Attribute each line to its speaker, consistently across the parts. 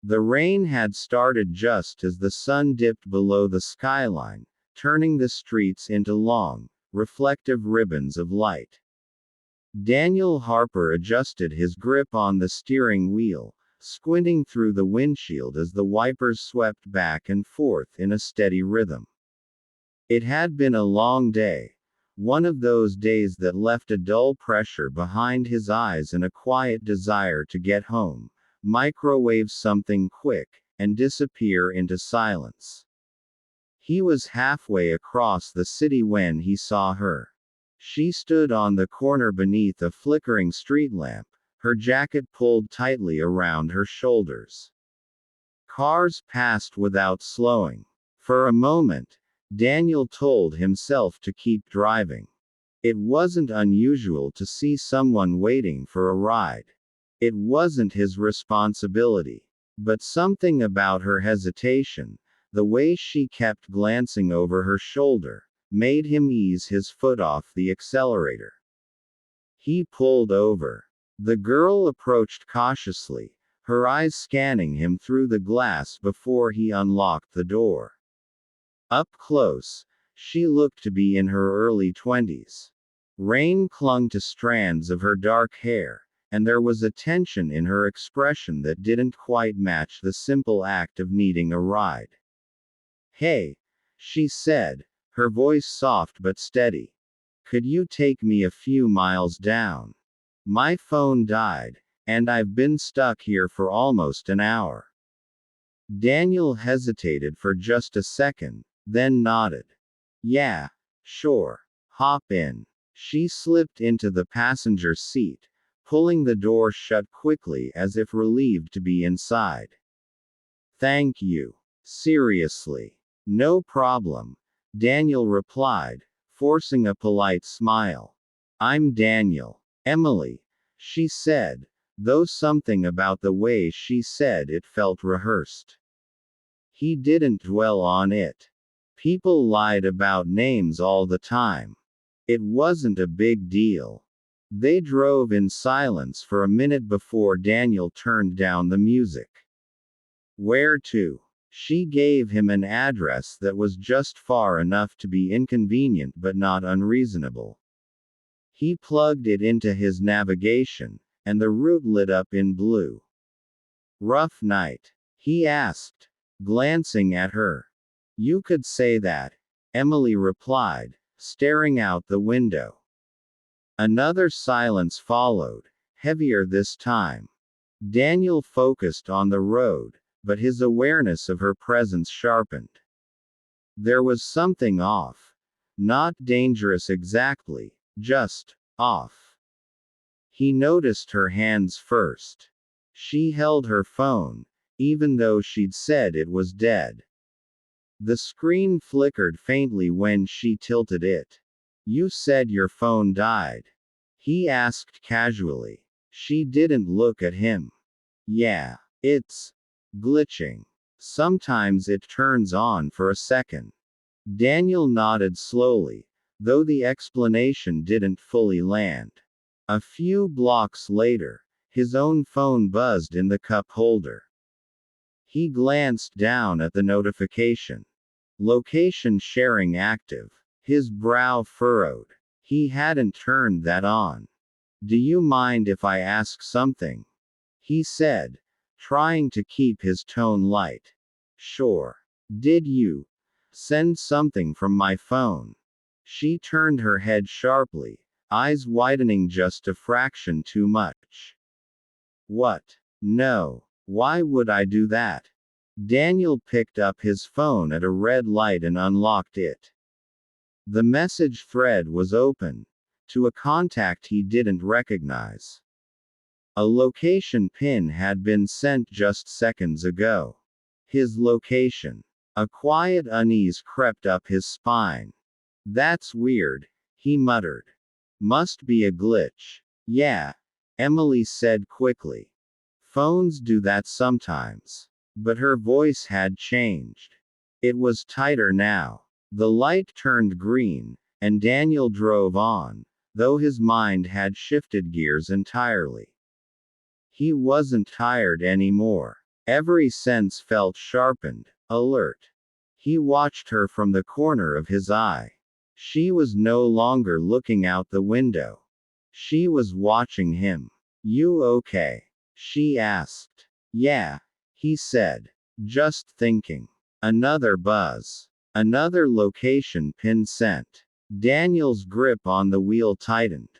Speaker 1: The rain had started just as the sun dipped below the skyline, turning the streets into long, reflective ribbons of light. Daniel Harper adjusted his grip on the steering wheel, squinting through the windshield as the wipers swept back and forth in a steady rhythm. It had been a long day. One of those days that left a dull pressure behind his eyes and a quiet desire to get home, microwave something quick, and disappear into silence. He was halfway across the city when he saw her. She stood on the corner beneath a flickering street lamp, her jacket pulled tightly around her shoulders. Cars passed without slowing. For a moment, Daniel told himself to keep driving. It wasn't unusual to see someone waiting for a ride. It wasn't his responsibility. But something about her hesitation, the way she kept glancing over her shoulder, made him ease his foot off the accelerator. He pulled over. The girl approached cautiously, her eyes scanning him through the glass before he unlocked the door. Up close, she looked to be in her early 20s. Rain clung to strands of her dark hair, and there was a tension in her expression that didn't quite match the simple act of needing a ride. "Hey," she said, her voice soft but steady. "Could you take me a few miles down? My phone died, and I've been stuck here for almost an hour." Daniel hesitated for just a second, then nodded. "Yeah, sure. Hop in." She slipped into the passenger seat, pulling the door shut quickly as if relieved to be inside. "Thank you. Seriously." "No problem," Daniel replied, forcing a polite smile. "I'm Daniel. Emily," she said, though something about the way she said it felt rehearsed. He didn't dwell on it. People lied about names all the time. It wasn't a big deal. They drove in silence for a minute before Daniel turned down the music. "Where to?" She gave him an address that was just far enough to be inconvenient but not unreasonable. He plugged it into his navigation, and the route lit up in blue. "Rough night?" he asked, glancing at her. "You could say that," Emily replied, staring out the window. Another silence followed, heavier this time. Daniel focused on the road, but his awareness of her presence sharpened. There was something off. Not dangerous exactly, just off. He noticed her hands first. She held her phone, even though she'd said it was dead. The screen flickered faintly when she tilted it. "You said your phone died?" he asked casually. She didn't look at him. "Yeah, it's glitching. Sometimes it turns on for a second." Daniel nodded slowly, though the explanation didn't fully land. A few blocks later, his own phone buzzed in the cup holder. He glanced down at the notification. Location sharing active. His brow furrowed. He hadn't turned that on. "Do you mind if I ask something?" he said, trying to keep his tone light. "Sure. Did you send something from my phone?" She turned her head sharply, eyes widening just a fraction too much. "What? No. Why would I do that?" Daniel picked up his phone at a red light and unlocked it. The message thread was open, to a contact he didn't recognize. A location pin had been sent just seconds ago. His location. A quiet unease crept up his spine. "That's weird," he muttered. "Must be a glitch." "Yeah," Emily said quickly. "Phones do that sometimes." But her voice had changed. It was tighter now. The light turned green, and Daniel drove on, though his mind had shifted gears entirely. He wasn't tired anymore. Every sense felt sharpened, alert. He watched her from the corner of his eye. She was no longer looking out the window. She was watching him. "You okay?" she asked. "Yeah," he said. "Just thinking." Another buzz. Another location pin sent. Daniel's grip on the wheel tightened.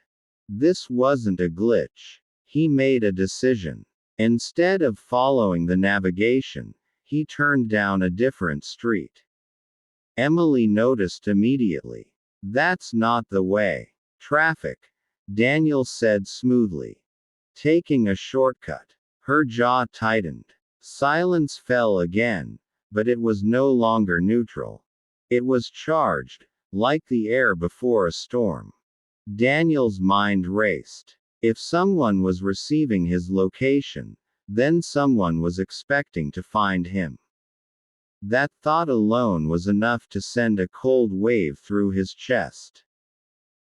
Speaker 1: This wasn't a glitch. He made a decision. Instead of following the navigation, he turned down a different street. Emily noticed immediately. "That's not the way." "Traffic," Daniel said smoothly. "Taking a shortcut." Her jaw tightened. Silence fell again, but it was no longer neutral. It was charged, like the air before a storm. Daniel's mind raced. If someone was receiving his location, then someone was expecting to find him. That thought alone was enough to send a cold wave through his chest.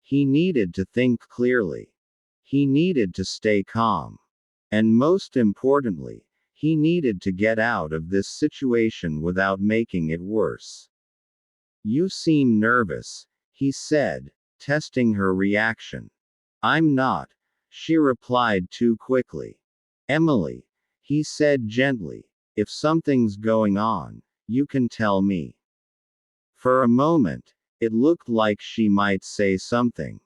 Speaker 1: He needed to think clearly. He needed to stay calm. And most importantly, he needed to get out of this situation without making it worse. "You seem nervous," he said, testing her reaction. "I'm not," she replied too quickly. "Emily," he said gently, "if something's going on, you can tell me." For a moment, it looked like she might say something.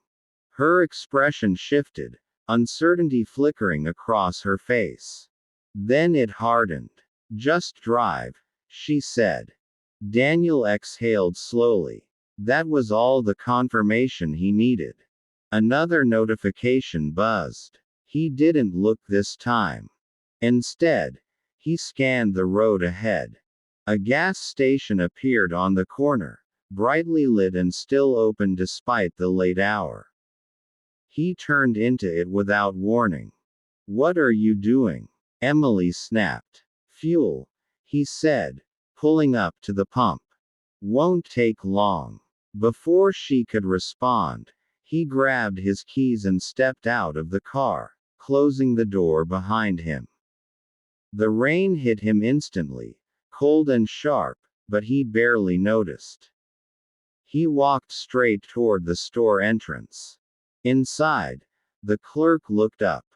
Speaker 1: Her expression shifted, uncertainty flickering across her face. Then it hardened. "Just drive," she said. Daniel exhaled slowly. That was all the confirmation he needed. Another notification buzzed. He didn't look this time. Instead, he scanned the road ahead. A gas station appeared on the corner, brightly lit and still open despite the late hour. He turned into it without warning. "What are you doing?" Emily snapped. "Fuel," he said, pulling up to the pump. "Won't take long." Before she could respond, he grabbed his keys and stepped out of the car, closing the door behind him. The rain hit him instantly, cold and sharp, but he barely noticed. He walked straight toward the store entrance. Inside, the clerk looked up.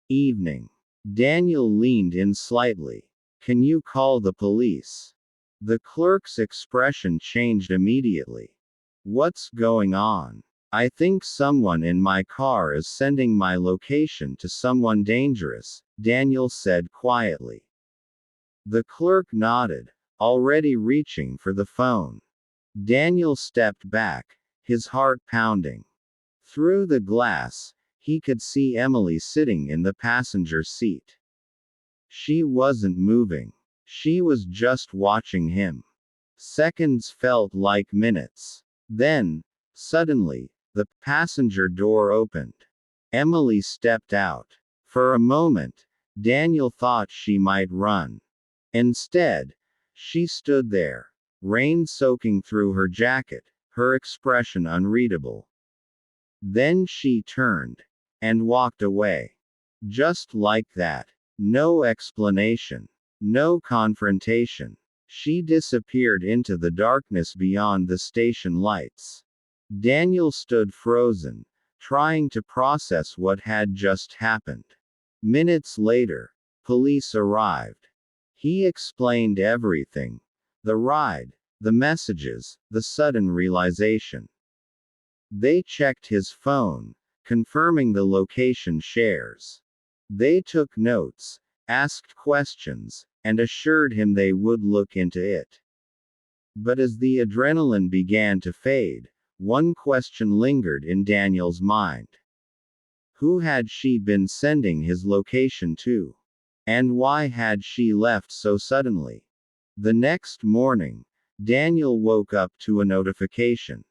Speaker 1: "Evening." Daniel leaned in slightly. "Can you call the police?" The clerk's expression changed immediately. "What's going on?" "I think someone in my car is sending my location to someone dangerous," Daniel said quietly. The clerk nodded, already reaching for the phone. Daniel stepped back, his heart pounding. Through the glass, he could see Emily sitting in the passenger seat. She wasn't moving. She was just watching him. Seconds felt like minutes. Then, suddenly, the passenger door opened. Emily stepped out. For a moment, Daniel thought she might run. Instead, she stood there, rain soaking through her jacket, her expression unreadable. Then she turned and walked away. Just like that. No explanation. No confrontation. She disappeared into the darkness beyond the station lights. Daniel stood frozen, trying to process what had just happened. Minutes later, police arrived. He explained everything. The ride, the messages, the sudden realization. They checked his phone, confirming the location shares. They took notes, asked questions, and assured him they would look into it. But as the adrenaline began to fade, one question lingered in Daniel's mind. Who had she been sending his location to? And why had she left so suddenly? The next morning, Daniel woke up to a notification.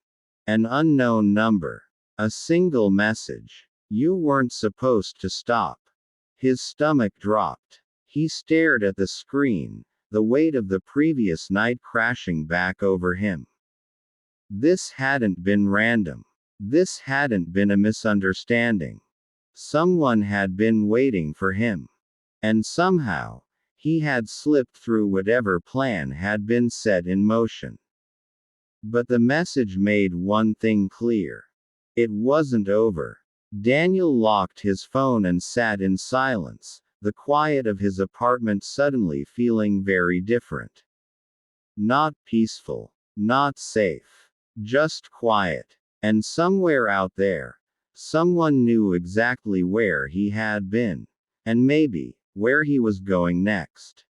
Speaker 1: An unknown number. A single message. "You weren't supposed to stop." His stomach dropped. He stared at the screen, the weight of the previous night crashing back over him. This hadn't been random. This hadn't been a misunderstanding. Someone had been waiting for him. And somehow, He had slipped through whatever plan had been set in motion. But the message made one thing clear. It wasn't over. Daniel locked his phone and sat in silence, the quiet of his apartment suddenly feeling very different. Not peaceful. Not safe. Just quiet. And somewhere out there, someone knew exactly where he had been. And maybe, where he was going next.